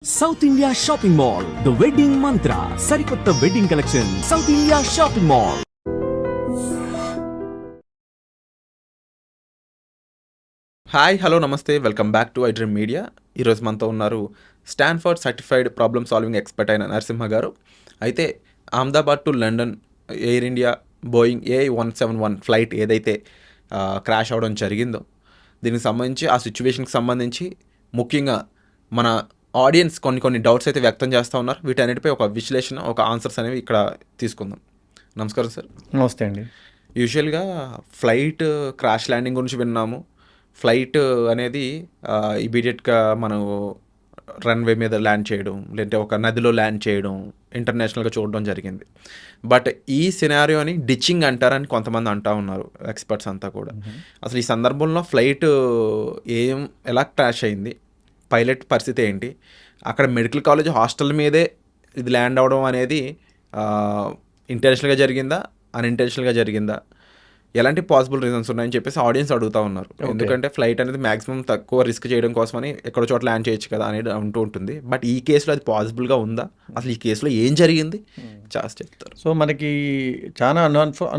South India shopping mall the wedding Mantra సరికొత్త wedding collection South India shopping mall. Hi hello namaste, welcome back to iDream media. ఈరోజు మనతో ఉన్నారు Stanford certified problem solving expert అయిన నరసింహ గారు. అయితే Ahmedabad to London Air India Boeing AI-171 flight ఏదైతే crash అవ్వడం జరిగిందో దీనికి సంబంధించి ఆ సిచ్యువేషన్కి సంబంధించి ముఖ్యంగా మన ఆడియన్స్ కొన్ని డౌట్స్ అయితే వ్యక్తం చేస్తూ ఉన్నారు. వీటన్నిటిపై ఒక విశ్లేషణ, ఒక ఆన్సర్స్ అనేవి ఇక్కడ తీసుకుందాం. నమస్కారం సార్. నమస్తే అండి. యూజువల్గా ఫ్లైట్ క్రాష్ ల్యాండింగ్ గురించి విన్నాము. ఫ్లైట్ అనేది ఇమీడియట్గా మనం రన్వే మీద ల్యాండ్ చేయడం, లేదంటే ఒక నదిలో ల్యాండ్ చేయడం ఇంటర్నేషనల్గా చూడడం జరిగింది. బట్ ఈ సినారియోని డిచ్చింగ్ అంటారని కొంతమంది అంటూ ఉన్నారు, ఎక్స్పర్ట్స్ అంతా కూడా. అసలు ఈ సందర్భంలో ఫ్లైట్ ఎలా క్రాష్ అయింది, పైలట్ పరిస్థితి ఏంటి, అక్కడ మెడికల్ కాలేజ్ హాస్టల్ మీదే ఇది ల్యాండ్ అవ్వడం అనేది ఇంటెన్షనల్గా జరిగిందా, అన్ఇంటెన్షనల్గా జరిగిందా, ఎలాంటి పాసిబుల్ రీజన్స్ ఉన్నాయని చెప్పేసి ఆడియన్స్ అడుగుతూ ఉన్నారు. ఎందుకంటే ఫ్లైట్ అనేది మ్యాక్సిమం తక్కువ రిస్క్ చేయడం కోసమని ఎక్కడో చోట ల్యాండ్ చేయొచ్చు కదా అనేది అంటూ ఉంటుంది. బట్ ఈ కేసులో అది పాసిబుల్గా ఉందా, అసలు ఈ కేసులో ఏం జరిగింది చాలా చెప్తారు. సో మనకి చాలా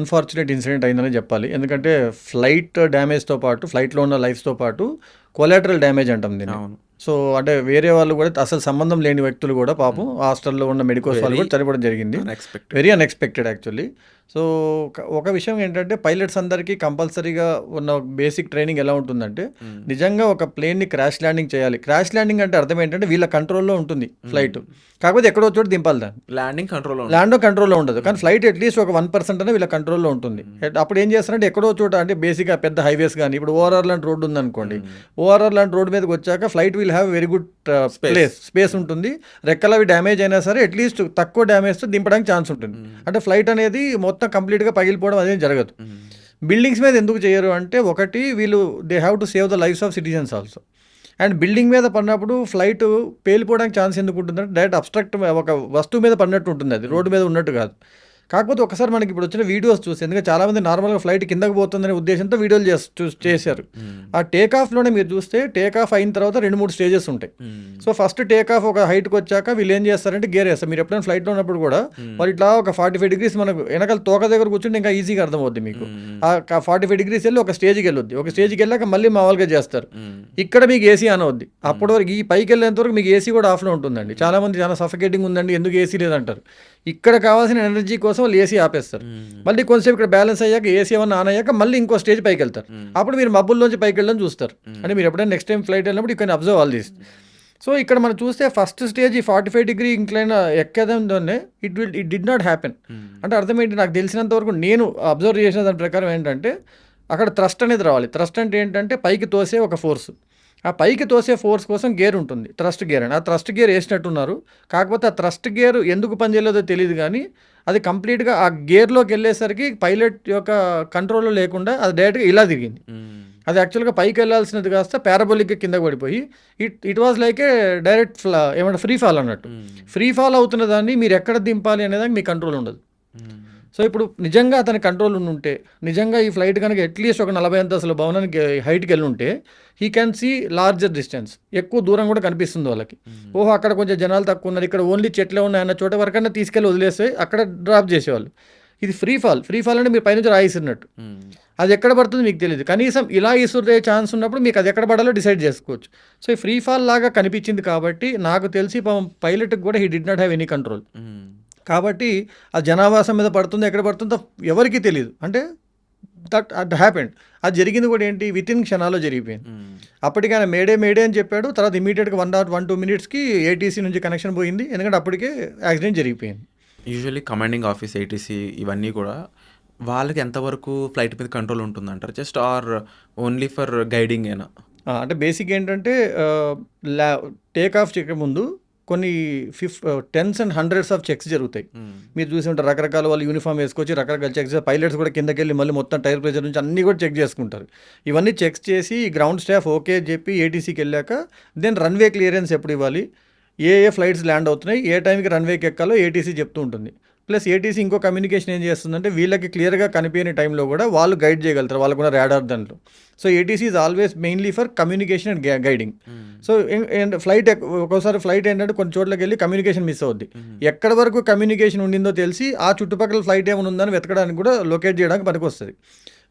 అన్ఫార్చునేట్ ఇన్సిడెంట్ అయిందని చెప్పాలి. ఎందుకంటే ఫ్లైట్ డ్యామేజ్తో పాటు, ఫ్లైట్లో ఉన్న లైఫ్స్తో పాటు కొలాటరల్ డ్యామేజ్ అంటాం దీన్ని. అవును. సో అంటే వేరే వాళ్ళు కూడా, అసలు సంబంధం లేని వ్యక్తులు కూడా పాపం హాస్టల్లో ఉన్న మెడికోస్ వాళ్ళు కూడా చనిపోవడం జరిగింది. Very unexpected actually. సో ఒక విషయం ఏంటంటే పైలట్స్ అందరికీ కంపల్సరీగా ఉన్న బేసిక్ ట్రైనింగ్ ఎలా ఉంటుందంటే, నిజంగా ఒక ప్లేన్ని క్రాష్ ల్యాండింగ్ చేయాలి. క్రాష్ ల్యాండింగ్ అంటే అర్థం ఏంటంటే వీళ్ళ కంట్రోల్లో ఉంటుంది ఫ్లైట్, కాకపోతే ఎక్కడో చోట దింపాలి దాన్ని. ల్యాండ్ కంట్రోల్లో ఉండదు, కానీ ఫ్లైట్ అట్లీస్ట్ ఒక 1% అనే వీళ్ళ కంట్రోల్లో ఉంటుంది. అప్పుడు ఏం చేస్తారంటే ఎక్కడో చోట, అంటే బేసిక్గా పెద్ద హైవేస్ కానీ, ఇప్పుడు ఓఆర్ఆర్ లాంటి రోడ్డు ఉందనుకోండి, ఓఆర్ఆర్ లాంటి రోడ్డు మీదకి వచ్చాక flight will have very good space ఉంటుంది. రెక్కలు అవి డ్యామేజ్ అయినా సరే అట్లీస్ట్ తక్కువ డ్యామేజ్తో దింపడానికి ఛాన్స్ ఉంటుంది. అంటే ఫ్లైట్ అనేది మొత్తం కంప్లీట్గా పగిలిపోవడం అదేం జరగదు. బిల్డింగ్స్ మీద ఎందుకు చేయరు అంటే, ఒకటి వీళ్ళు they have to save the lives of citizens also. And building మీద పడినప్పుడు ఫ్లైట్ పేలిపోవడానికి ఛాన్స్ ఎందుకు ఉంటుందంటే, డైరెక్ట్ అబ్స్ట్రక్ట్ ఒక వస్తువు మీద పడినట్టు ఉంటుంది, అది రోడ్డు మీద ఉన్నట్టు కాదు. కాకపోతే ఒకసారి మనకి ఇప్పుడు వచ్చిన వీడియోస్ చూసి, ఎందుకంటే చాలామంది నార్మల్గా ఫ్లైట్ కిందకు పోతుందనే ఉద్దేశంతో వీడియోలు చేశారు. ఆ టేక్ ఆఫ్లోనే మీరు చూస్తే, టేక్ ఆఫ్ అయిన తర్వాత 2-3 స్టేజెస్ ఉంటాయి. సో ఫస్ట్ టేక్ ఆఫ్ ఒక హైట్కి వచ్చాక వీళ్ళు ఏం చేస్తారంటే గేర్ వేస్తారు. మీరు ఎప్పుడైనా ఫ్లైట్లో ఉన్నప్పుడు కూడా వాళ్ళు ఇట్లా ఒక 45 degrees మనకు వెనకాల తోక దగ్గర కూర్చుంటే ఇంకా ఈజీగా అర్థమవుద్ది మీకు. ఆ 45 degrees వెళ్ళి ఒక స్టేజ్కి వెళ్ళొద్ది, ఒక స్టేజ్కి వెళ్ళాక మళ్ళీ మామూలుగా చేస్తారు. ఇక్కడ మీకు ఏసీ ఆన్ అవుద్ది. అప్పటి వరకు ఈ పైకి వెళ్ళేంత వరకు మీకు ఏసీ కూడా ఆఫ్లో ఉంటుందండి. చాలామంది చాలా సఫకేటింగ్ ఉందండి, ఎందుకు ఏసీ లేదంటారు. ఇక్కడ కావాల్సిన ఎనర్జీ కోసం వాళ్ళు ఏసీ ఆపేస్తారు. మళ్ళీ కొంచెంసేపు ఇక్కడ బ్యాలెన్స్ అయ్యాక, ఏసీ ఏమన్నా ఆన్ అయ్యాక మళ్ళీ ఇంకో స్టేజ్ పైకి వెళ్తారు. అప్పుడు మీరు మబ్బుల్లోంచి పైకి వెళ్ళడం చూస్తారు. అంటే మీరు ఎప్పుడైనా నెక్స్ట్ టైం ఫ్లైట్ వెళ్ళినప్పుడు ఇక్కడ అబ్జర్వ్ ఆల్ దిస్. సో ఇక్కడ మనం చూస్తే ఫస్ట్ స్టేజ్ ఈ 45 degree ఇంక్లైన్ ఎక్కడంతోనే ఇట్ డిడ్ నాట్ హ్యాపెన్. అంటే అర్థం ఏంటి, నాకు తెలిసినంత వరకు నేను అబ్జర్వ్ చేసిన దాని ప్రకారం ఏంటంటే, అక్కడ థ్రస్ట్ అనేది రావాలి. థ్రస్ట్ అంటే ఏంటంటే పైకి తోసే ఒక ఫోర్స్. ఆ పైకి తోసే ఫోర్స్ కోసం గేర్ ఉంటుంది, థ్రస్ట్ గేర్ అని. ఆ థ్రస్ట్ గేర్ వేసినట్టున్నారు, కాకపోతే ఆ థ్రస్ట్ గేర్ ఎందుకు పనిచేయలేదో తెలియదు, కానీ అది కంప్లీట్గా ఆ గేర్లోకి వెళ్ళేసరికి పైలట్ యొక్క కంట్రోల్లో లేకుండా అది డైరెక్ట్గా ఇలా తిరిగింది. అది యాక్చువల్గా పైకి వెళ్ళాల్సినది కాస్త పారాబోలిక్గా కిందకి పడిపోయి it was like A direct ఏమంటే ఫ్రీ ఫాల్ అన్నట్టు. ఫ్రీ ఫాల్ అవుతున్న దాన్ని మీరు ఎక్కడ దింపాలి అనేదానికి మీ కంట్రోల్ ఉండదు. సో ఇప్పుడు నిజంగా అతని కంట్రోల్ ఉంటే, నిజంగా ఈ ఫ్లైట్ కనుక అట్లీస్ట్ ఒక 40 అంతస్తుల భవనానికి హైట్కి వెళ్ళి ఉంటే, he can see larger distance, ఎక్కువ దూరం కూడా కనిపిస్తుంది వాళ్ళకి. ఓహో అక్కడ కొంచెం జనాలు తక్కువ ఉన్నారు, ఇక్కడ ఓన్లీ చెట్లే ఉన్నాయన్న చోట వరకన్నా తీసుకెళ్ళి వదిలేస్తే అక్కడ డ్రాప్ చేసేవాళ్ళు. ఇది ఫ్రీ ఫాల్ అంటే మీరు పైనుంచి రాయిస్తున్నట్టు, అది ఎక్కడ పడుతుంది మీకు తెలియదు. కనీసం ఇలా ఇసురే ఛాన్స్ ఉన్నప్పుడు మీకు అది ఎక్కడ పడాలో డిసైడ్ చేసుకోవచ్చు. సో ఈ ఫ్రీ ఫాల్ లాగా కనిపించింది కాబట్టి నాకు తెలిసి పైలట్కి కూడా he did not have any control. కాబట్టి ఆ జనావాసం మీద పడుతుందో ఎక్కడ పడుతుందో ఎవరికి తెలియదు. అంటే దట్ హ్యాపెండ్. అది జరిగింది కూడా ఏంటి, విత్ ఇన్ క్షణాల్లో జరిగిపోయింది. అప్పటికి ఆయన మేడే అని చెప్పాడు. తర్వాత ఇమీడియట్గా 1-2 minutesకి ఏటీసీ నుంచి కనెక్షన్ పోయింది, ఎందుకంటే అప్పటికే యాక్సిడెంట్ జరిగిపోయింది. యూజువల్లీ కమాండింగ్ ఆఫీస్, ఏటీసీ ఇవన్నీ కూడా వాళ్ళకి ఎంతవరకు ఫ్లైట్ మీద కంట్రోల్ ఉంటుందంటారు, just or only for guiding ఏనా? అంటే బేసిక్ ఏంటంటే టేక్ ఆఫ్ చేయక ముందు కొన్ని 10s and 100s of checks జరుగుతాయి. మీరు చూసి ఉంటారు, రకరకాల వాళ్ళు యూనిఫామ్ వేసుకొచ్చి రకరకాల చెక్స్, పైలట్స్ కూడా కిందకి వెళ్ళి మళ్ళీ మొత్తం టైర్ ప్రెషర్ నుంచి అన్నీ కూడా చెక్ చేసుకుంటారు. ఇవన్నీ చెక్స్ చేసి గ్రౌండ్ స్టాఫ్ ఓకే చెప్పి ఏటీసీకి వెళ్ళాక దెన్ రన్వే క్లియరెన్స్ ఎప్పుడు ఇవ్వాలి, ఏ ఫ్లైట్స్ ల్యాండ్ అవుతున్నాయి, ఏ టైంకి రన్వేకి ఎక్కాలో ఏటీసీ చెప్తూ ఉంటుంది. ప్లస్ ఏటీసీ ఇంకో కమ్యూనికేషన్ ఏం చేస్తుందంటే వీళ్ళకి క్లియర్గా కనిపించని టైంలో కూడా వాళ్ళు గైడ్ చేయగలుగుతారు, వాళ్ళకు కూడా రాడార్ దాంట్లో. So ATC is always mainly for communication and guiding. So flight ఒక్కోసారి ఫ్లైట్ ఏంటంటే కొన్ని చోట్లకి వెళ్ళి కమ్యూనికేషన్ మిస్ అవుద్ది. ఎక్కడ వరకు కమ్యూనికేషన్ ఉండిందో తెలిసి ఆ చుట్టుపక్కల ఫ్లైట్ ఏమైనా ఉందని వెతకడానికి కూడా లొకేట్ చేయడానికి పనికొస్తుంది.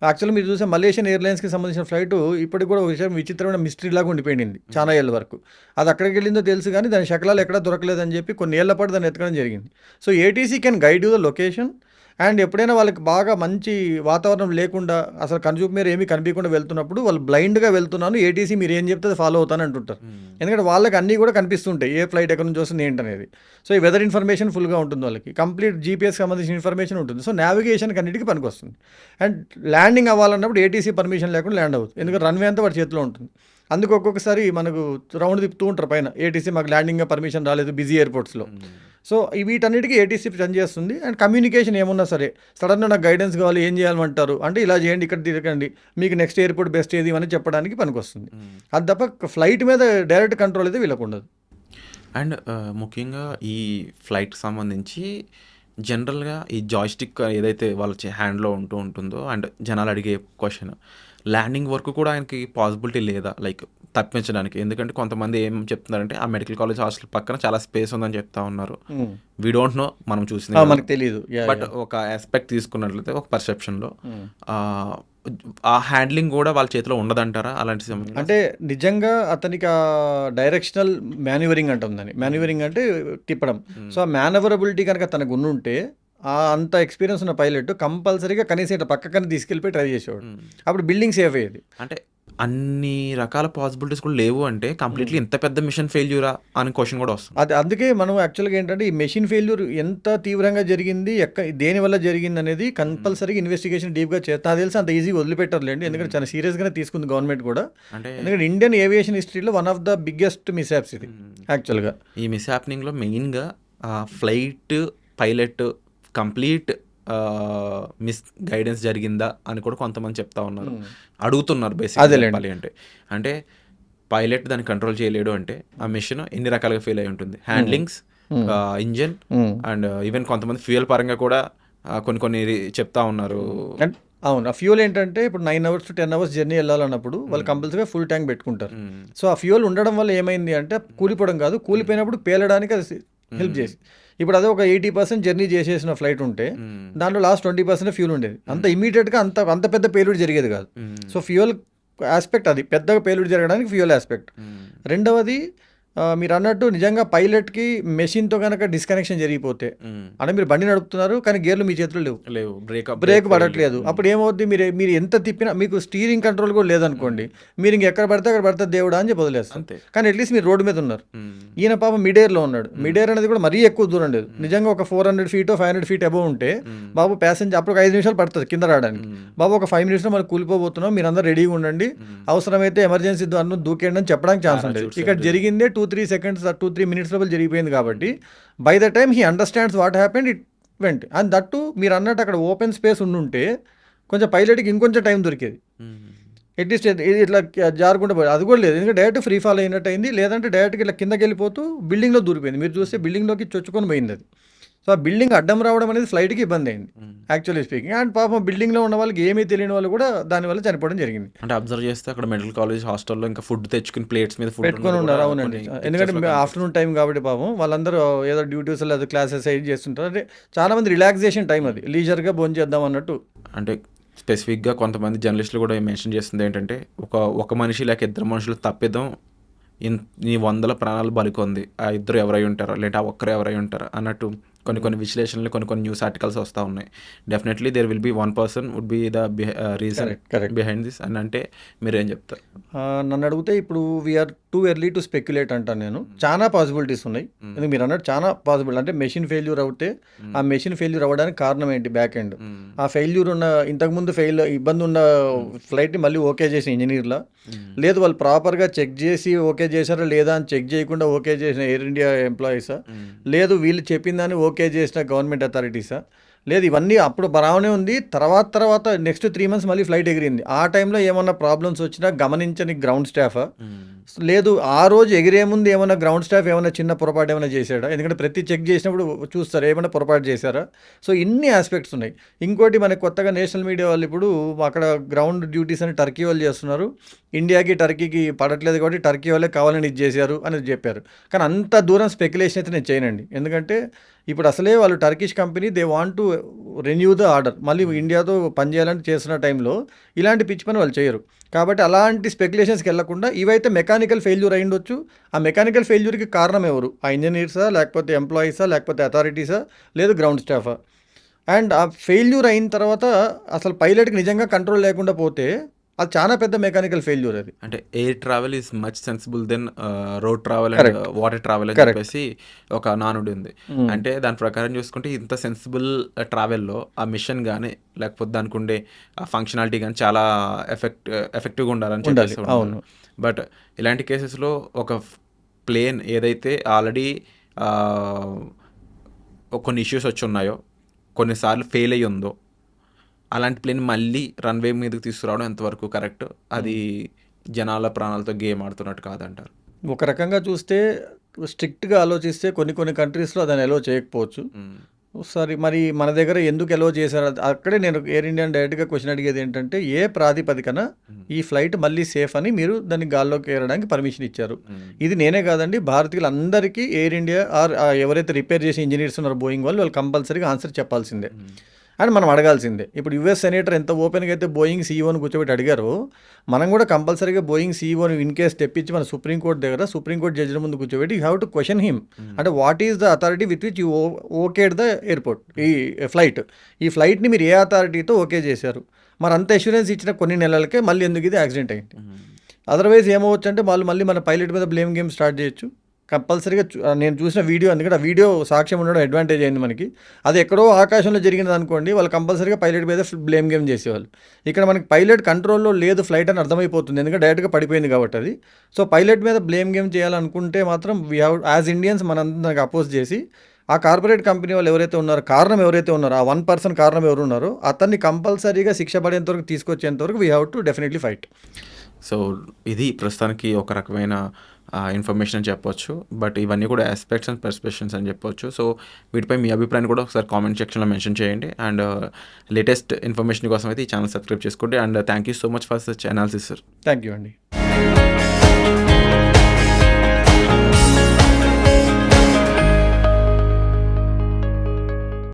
యాక్చువల్లీ మీరు చూసే మలేషియన్ ఎయిర్లైన్స్కి సంబంధించిన ఫ్లైట్ ఇప్పటికి కూడా ఒక విషయం విచిత్రమైన మిస్టరీ లాగా ఉండిపోయింది చాలా ఏళ్ళ వరకు. అది అక్కడికి వెళ్ళిందో తెలుసు కానీ దాని శకలాలు ఎక్కడా దొరకలేదని చెప్పి కొన్ని ఏళ్ల పాటు దాన్ని ఎత్తకడం జరిగింది. So ATC can guide you the location. And ఎప్పుడైనా వాళ్ళకి బాగా మంచి వాతావరణం లేకుండా అసలు కనుచూపు మీరు ఏమీ కనిపించకుండా వెళ్తున్నప్పుడు వాళ్ళు బ్లైండ్గా వెళ్తున్నాను, ఏటీసీ మీరు ఏం చెప్తే ఫాలో అవుతాను అంటుంటారు. ఎందుకంటే వాళ్ళకి అన్నీ కూడా కనిపిస్తుంటాయి, ఏ ఫ్లైట్ ఎక్కడి నుంచి వస్తుంది ఏంటనేది. సో ఈ వెదర్ ఇన్ఫర్మేషన్ ఫుల్గా ఉంటుంది, వాళ్ళకి కంప్లీట్ జీపీఎస్కి సంబంధించిన ఇన్ఫర్మేషన్ ఉంటుంది. సో నావిగేషన్కి అన్నిటికీ పనికి వస్తుంది. అండ్ ల్యాండింగ్ అవ్వాలన్నప్పుడు ఏటీసీ పర్మిషన్ లేకుండా ల్యాండ్ అవుతుంది, ఎందుకంటే రన్వే అంతా వాడి చేతిలో ఉంటుంది. అందుకు ఒక్కొక్కసారి మనకు రౌండ్ తిప్పుతూ ఉంటారు పైన, ఏటీసీ మాకు ల్యాండింగ్ పర్మిషన్ రాలేదు బిజీ ఎయిర్పోర్ట్స్లో. సో వీటన్నిటికీ ఏటీసీ పని చేస్తుంది. అండ్ కమ్యూనికేషన్ ఏమున్నా సరే సడన్గా నాకు గైడెన్స్ కావాలి, ఏం చేయాలంటారు అంటే ఇలా చేయండి, ఇక్కడ తిరగండి, మీకు నెక్స్ట్ ఎయిర్పోర్ట్ బెస్ట్ ఏది అని చెప్పడానికి పనికొస్తుంది. అది తప్ప ఫ్లైట్ మీద డైరెక్ట్ కంట్రోల్ అయితే వీళ్ళకు ఉండదు. అండ్ ముఖ్యంగా ఈ ఫ్లైట్కి సంబంధించి జనరల్గా ఈ జాయ్స్టిక్ ఏదైతే వాళ్ళ హ్యాండ్లో ఉంటుందో అండ్ జనాలు అడిగే క్వశ్చన్, ల్యాండింగ్ వరకు కూడా ఆయనకి పాసిబిలిటీ లేదా లైక్ తప్పించడానికి? ఎందుకంటే కొంతమంది ఏం చెప్తున్నారంటే ఆ మెడికల్ కాలేజ్ హాస్టల్ పక్కన చాలా స్పేస్ ఉందని చెప్తా ఉన్నారు. వీ డోంట్ నో, మనం చూసింది మనకు తెలియదు. బట్ ఒక ఆస్పెక్ట్ తీసుకున్నట్లయితే ఒక పర్సెప్షన్లో ఆ హ్యాండ్లింగ్ కూడా వాళ్ళ చేతిలో ఉండదంటారా అలాంటి సమయంలో? అంటే నిజంగా అతనికి ఆ డైరెక్షనల్ మాన్యువరింగ్ అంటాం దాన్ని. మాన్యువరింగ్ అంటే తిప్పడం. సో ఆ మ్యానవరబిలిటీ కనుక తనకు ఉండుంటే అంత ఎక్స్పీరియన్స్ ఉన్న పైలట్ కంపల్సరీగా కనీసం ఇట్లా పక్కకని తీసుకెళ్ళిపోయి ట్రై చేసేవాడు. అప్పుడు బిల్డింగ్ సేఫ్ అయ్యేది. అంటే అన్ని రకాల పాసిబిలిటీస్ కూడా లేవు అంటే కంప్లీట్లీ ఇంత పెద్ద మిషన్ ఫెయిల్యూరా అని క్వశ్చన్ కూడా వస్తుంది. అది అందుకే మనం యాక్చువల్గా ఏంటంటే ఈ మెషిన్ ఫెయిల్యూర్ ఎంత తీవ్రంగా జరిగింది, దేనివల్ల జరిగింది అనేది కంపల్సరీగా ఇన్వెస్టిగేషన్ డీప్గా చేస్తా. తెలిసి అంత ఈజీగా వదిలిపెట్టారులేండి, ఎందుకంటే చాలా సీరియస్గానే తీసుకుంది గవర్నమెంట్ కూడా. అంటే ఎందుకంటే ఇండియన్ ఏవియేషన్ హిస్టరీలో వన్ ఆఫ్ ద బిగ్గెస్ట్ మిస్హ్యాప్స్ ఇది యాక్చువల్గా. ఈ మిస్హ్యాప్నింగ్లో మెయిన్గా flight pilot complete miss guidance జరిగిందా అని కూడా కొంతమంది చెప్తా ఉన్నారు, అడుగుతున్నారు. బేసిక్లీ అంటే పైలట్ దాన్ని కంట్రోల్ చేయలేడు అంటే ఆ మిషన్ ఎన్ని రకాలుగా ఫెయిల్ అయి ఉంటుంది. హ్యాండ్లింగ్స్, ఇంజన్ అండ్ ఈవెన్ కొంతమంది ఫ్యూయల్ పరంగా కూడా కొన్ని చెప్తా ఉన్నారు. అవును, ఆ ఫ్యూయల్ ఏంటంటే ఇప్పుడు 9 hours to 10 hours జర్నీ వెళ్ళాలన్నప్పుడు వాళ్ళు కంపల్సరీగా ఫుల్ ట్యాంక్ పెట్టుకుంటారు. సో ఆ ఫ్యూయల్ ఉండడం వల్ల ఏమైంది అంటే కూలిపోవడం కాదు, కూలిపోయినప్పుడు పేలడానికి అది హెల్ప్ చేసి. ఇప్పుడు అదే ఒక 80% జర్నీ చేసేసిన ఫ్లైట్ ఉంటే దాంట్లో లాస్ట్ 20% ఫ్యూల్ ఉండేది. అంత ఇమీడియట్గా అంత పెద్ద పేలుడు జరిగేది కాదు. సో ఫ్యూయల్ ఆస్పెక్ట్ అది పెద్దగా పేలుడు జరగడానికి ఫ్యూయల్ ఆస్పెక్ట్. రెండవది మీరు అన్నట్టు నిజంగా పైలట్కి మెషిన్తో కనుక డిస్కనెక్షన్ జరిగిపోతే, అంటే మీరు బండి నడుపుతున్నారు కానీ గేర్లు మీ చేతిలో లేవు, బ్రేక్ పడట్లేదు, అప్పుడు ఏమవుద్ది, మీరు ఎంత తిప్పినా మీకు స్టీరింగ్ కంట్రోల్ కూడా లేదనుకోండి, మీరు ఇంకెక్కడ పడితే అక్కడ పడితే దేవుడా అని చెప్పి వదిలేస్తాం. కానీ అట్లీస్ట్ మీరు రోడ్డు మీద ఉన్నారు. ఈయన పాప మిడ్ ఎయిర్లో ఉన్నాడు. మిడ్ ఎయిర్ అనేది కూడా మరీ ఎక్కువ దూరం లేదు, నిజంగా ఒక 400 feet 500 feet అబవ్ ఉంటే బాబు ప్యాసింజర్ అప్పుడు ఒక 5 నిమిషాలు పడుతుంది కింద రావడానికి. బాబు ఒక 5 minutesలో మనం కూలిపోబోతున్నాం, మీరు అందరూ రెడీగా ఉండండి, అవసరమైతే ఎమర్జెన్సీ అన్ను దూకేయండి అని చెప్పడానికి ఛాన్స్ ఉండేది. ఇక్కడ జరిగిందే 2-3 seconds 2-3 minutes లోపల జరిగిపోయింది. కాబట్టి by the time he understands what happened it went. And that మీరు అన్నట్టు అక్కడ ఓపెన్ స్పేస్ ఉండుంటే కొంచెం పైలట్కి ఇంకొంచెం టైం దొరికేది. అట్లీస్ట్ ఇట్లా జారుకుంటూ పోయి అది కూడా లేదు, ఎందుకంటే డైరెక్ట్ ఫ్రీ ఫాల్ అయినట్టు అయింది. లేదంటే డైరెక్ట్గా ఇట్లా కిందకి వెళ్ళిపోతూ బిల్డింగ్లో దూరిపోయింది. మీరు చూస్తే బిల్డింగ్లోకి చొచ్చుకొని పోయింది అది. సో ఆ బిల్డింగ్ అడ్డం రావడం అనేది ఫ్లైట్కి ఇబ్బంది అయింది యాక్చువల్లీ స్పీకింగ్. అండ్ పాపం బిల్డింగ్లో ఉన్న వాళ్ళకి ఏమీ తెలియని వాళ్ళు కూడా దానివల్ల చనిపోవడం జరిగింది. అంటే అబ్జర్వ్ చేస్తే అక్కడ మెడికల్ కాలేజ్ హాస్టల్లో ఇంకా ఫుడ్ తెచ్చుకుని ప్లేట్స్ మీద పెట్టుకొని ఉన్నారు. అవునండి, ఎందుకంటే ఆఫ్టర్నూన్ టైం కాబట్టి పాపం వాళ్ళందరూ ఏదో డ్యూటీస్ లేదా క్లాసెస్ అయి చేస్తుంటారు. అంటే చాలా మంది రిలాక్సేషన్ టైం అది, లీజర్గా భోజనం చేద్దాం అన్నట్టు. అంటే స్పెసిఫిక్గా కొంతమంది జర్నలిస్టులు కూడా మెన్షన్ చేస్తుంది ఏంటంటే ఒక మనిషి లేక ఇద్దరు మనుషులు తప్పిదం ఈ 100 ప్రాణాలు బలికొంది, ఆ ఇద్దరు ఎవరై ఉంటారో లేదంటే ఆ ఒక్కరు ఎవరై ఉంటారో అన్నట్టు కొన్ని విశ్లేషణలు కొన్ని న్యూస్ ఆర్టికల్స్ వస్తూ ఉన్నాయి. Definitely there will be one person would be the reason behind this అని అంటే మీరేం చెప్తారు? నన్ను అడిగితే ఇప్పుడు we are too early to speculate అంటాను నేను. చాలా పాసిబిలిటీస్ ఉన్నాయి, ఎందుకు మీరు అన్నట్టు చాలా పాసిబిలిటీ. అంటే మెషిన్ ఫెయిల్యూర్ అవుతే ఆ మెషిన్ ఫెయిల్యూర్ అవ్వడానికి కారణం ఏంటి, బ్యాక్ ఎండ్ ఆ ఫెయిల్యూర్ ఉన్న ఇంతకుముందు ఇబ్బంది ఉన్న ఫ్లైట్ని మళ్ళీ ఓకే చేసిన ఇంజనీర్లా, లేదు వాళ్ళు ప్రాపర్గా చెక్ చేసి ఓకే చేశారా లేదా అని చెక్ చేయకుండా ఓకే చేసిన ఎయిర్ ఇండియా ఎంప్లాయీసా, లేదు వీళ్ళు చెప్పిన దాన్ని ఓకే చేసిన గవర్నమెంట్ అథారిటీసా, లేదు ఇవన్నీ అప్పుడు బాగానే ఉంది. తర్వాత నెక్స్ట్ 3 మంత్స్ మళ్ళీ ఫ్లైట్ ఎగిరింది. ఆ టైంలో ఏమన్నా ప్రాబ్లమ్స్ వచ్చినా గమనించని గ్రౌండ్ స్టాఫా? లేదు ఆ రోజు ఎగిరే ముందు ఏమన్నా గ్రౌండ్ స్టాఫ్ ఏమన్నా చిన్న పొరపాటు ఏమైనా చేశాడా? ఎందుకంటే ప్రతి చెక్ చేసినప్పుడు చూస్తారు ఏమైనా పొరపాటు చేశారా? సో ఇన్ని ఆస్పెక్ట్స్ ఉన్నాయి. ఇంకోటి మనకి కొత్తగా నేషనల్ మీడియా వాళ్ళు ఇప్పుడు అక్కడ గ్రౌండ్ డ్యూటీస్ అని టర్కీ వాళ్ళు చేస్తున్నారు. ఇండియాకి టర్కీకి పడట్లేదు కాబట్టి టర్కీ వాళ్ళే కావాలని ఇది చేశారు అని చెప్పారు. కానీ అంత దూరం స్పెక్యులేషన్ అయితే నేను చేయనండి. ఎందుకంటే ఇప్పుడు అసలే వాళ్ళు Turkish company they want to renew the order. మళ్ళీ ఇండియాతో పనిచేయాలని చేస్తున్న టైంలో ఇలాంటి పిచ్చి పని వాళ్ళు చేయరు. కాబట్టి అలాంటి స్పెక్యులేషన్స్కి వెళ్లకుండా ఇవైతే మెకానికల్ ఫెయిల్యూర్ అయి ఉండొచ్చు. ఆ మెకానికల్ ఫెయిల్యూర్కి కారణం ఎవరు? ఆ ఇంజనీర్సా, లేకపోతే ఎంప్లాయీసా, లేకపోతే అథారిటీసా, లేదు గ్రౌండ్ స్టాఫా? అండ్ ఆ ఫెయిల్యూర్ అయిన తర్వాత అసలు పైలట్కి నిజంగా కంట్రోల్ లేకుండా పోతే అది చాలా పెద్ద మెకానికల్ ఫెయిల్యూర్ అది. అంటే air travel is much sensible than road travel and water travel అని చెప్పేసి ఒక నానుడి ఉంది. అంటే దాని ప్రకారం చూసుకుంటే ఇంత సెన్సిబుల్ ట్రావెల్లో ఆ మిషన్ కానీ లేకపోతే దానికి ఉండే ఆ ఫంక్షనాలిటీ కానీ చాలా ఎఫెక్టివ్గా ఉండాలని చెప్పేసి అవును. బట్ ఇలాంటి కేసెస్లో ఒక ప్లేన్ ఏదైతే ఆల్రెడీ కొన్ని ఇష్యూస్ వచ్చి ఉన్నాయో, కొన్నిసార్లు ఫెయిల్ అయ్యి ఉందో, అలాంటి ప్లేన్ మళ్ళీ రన్వే మీదకి తీసుకురావడం ఎంతవరకు కరెక్ట్? అది జనాల ప్రాణాలతో గేమ్ ఆడుతున్నట్టు కాదంటారు. ఒక రకంగా చూస్తే స్ట్రిక్ట్గా ఆలోచిస్తే కొన్ని కంట్రీస్లో దాన్ని ఎలో చేయకపోవచ్చు. సరే మరి మన దగ్గర ఎందుకు ఎలో చేశారు? అక్కడే నేను ఎయిర్ ఇండియా డైరెక్ట్గా క్వశ్చన్ అడిగేది ఏంటంటే ఏ ప్రాతిపదికన ఈ ఫ్లైట్ మళ్ళీ సేఫ్ అని మీరు దాన్ని గాల్లోకి ఏరడానికి పర్మిషన్ ఇచ్చారు? ఇది నేనే కాదండి, భారతీయులందరికీ ఎయిర్ ఇండియా ఆర్ ఎవరైతే రిపేర్ చేసే ఇంజనీర్స్ ఉన్నారో బోయింగ్ వాళ్ళు కంపల్సరీగా ఆన్సర్ చెప్పాల్సిందే అని మనం అడగాల్సిందే. ఇప్పుడు యుఎస్ సెనేటర్ ఎంత ఓపెన్గా అయితే బోయింగ్ సీఈఓని కూర్చోబెట్టి అడిగారో మనం కూడా కంపల్సరీగా బోయింగ్ సీఈఓని ఇన్ కేస్ తెప్పించి మన సుప్రీంకోర్టు దగ్గర సుప్రీంకోర్టు జడ్జిల ముందు కూర్చోబెట్టి you have to question him. అంటే what is the authority with which you okayed the airport, ఈ ఫ్లైట్ని మీరు ఏ అథారిటీతో ఓకే చేశారు? మరి అంత అష్యూరెన్స్ ఇచ్చిన కొన్ని నెలలకే మళ్ళీ ఎందుకు ఇది యాక్సిడెంట్ అయింది? అదర్వైజ్ ఏమవచ్చు అంటే వాళ్ళు మళ్ళీ మన పైలట్ మీద బ్లేమ్ గేమ్ స్టార్ట్ చేయొచ్చు. కంపల్సరీగా నేను చూసిన వీడియో, ఎందుకంటే ఆ వీడియో సాక్ష్యం ఉండడం అడ్వాంటేజ్ అయింది మనకి. అది ఎక్కడో ఆకాశంలో జరిగినది అనుకోండి, వాళ్ళు కంపల్సరీగా పైలట్ మీద బ్లేమ్ గేమ్ చేసేవాళ్ళు. ఇక్కడ మనకి పైలట్ కంట్రోల్లో లేదు ఫ్లైట్ అని అర్థమైపోతుంది, ఎందుకంటే డైరెక్ట్గా పడిపోయింది కాబట్టి అది. సో పైలట్ మీద బ్లేమ్ గేమ్ చేయాలనుకుంటే మాత్రం వీ హ్యావ్ యాజ్ ఇండియన్స్ మనందరికి అపోజ్ చేసి ఆ కార్పొరేట్ కంపెనీ వాళ్ళు ఎవరైతే ఉన్నారో, కారణం ఎవరైతే ఉన్నారో, ఆ 1% కారణం ఎవరు ఉన్నారో అతన్ని కంపల్సరీగా శిక్ష పడేంతవరకు తీసుకొచ్చేంతవరకు we have to definitely fight. So ఇది ప్రస్తుతానికి ఒక రకమైన ఇన్ఫర్మేషన్ అని చెప్పొచ్చు. బట్ ఇవన్నీ కూడా ఆస్పెక్ట్స్ అండ్ పర్స్పెక్షన్స్ అని చెప్పొచ్చు. సో వీటిపై మీ అభిప్రాయాన్ని కూడా ఒకసారి కామెంట్ సెక్షన్లో మెన్షన్ చేయండి. అండ్ లేటెస్ట్ ఇన్ఫర్మేషన్ కోసం అయితే ఈ ఛానల్ సబ్స్క్రైబ్ చేసుకోండి. And thank you so much for such analysis sir. Thank you అండి.